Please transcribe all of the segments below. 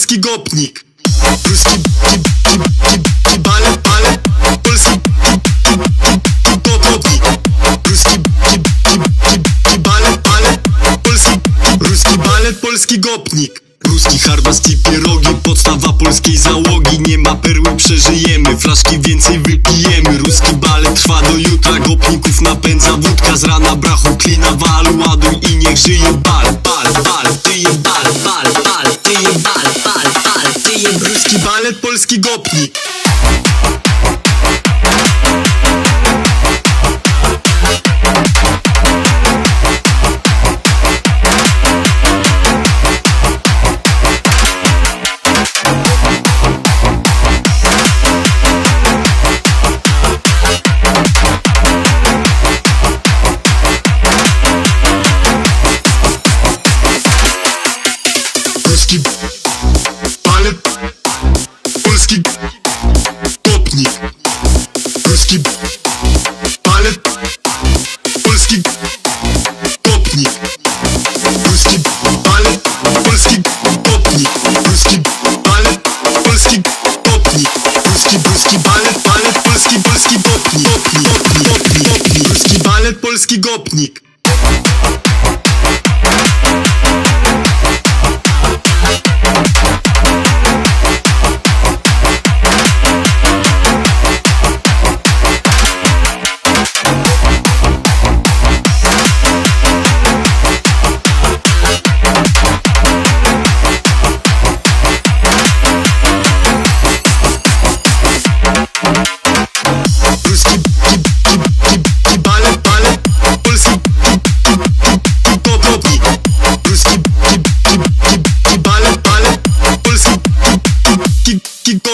polski gopnik. Ruski balet, polski gopnik. Ruski balet, ruski balet, polski gopnik. Ruski harbast i pierogi, podstawa polskiej załogi. Nie ma perły, przeżyjemy, flaszki więcej wypijemy. Ruski balet trwa do jutra, gopników napędza wódka. Z rana brachu klina wal, ładuj i niech żyje bal. Tyje bal, tyje bal, tyje ruski balet, polski gopnik. Ruski balet, polski gopnik. Ruski balet, polski gopnik. Ruski balet, polski gopnik. Ruski balet, polski gopnik. Ruski balet, polski gopnik. Ruski balet, polski gopnik.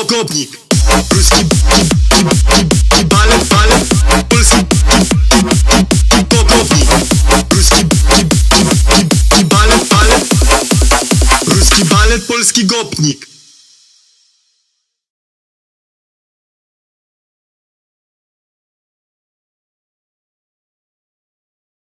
Gopnik. Ruski balet, polski gopnik. Ruski balet, polski gopnik.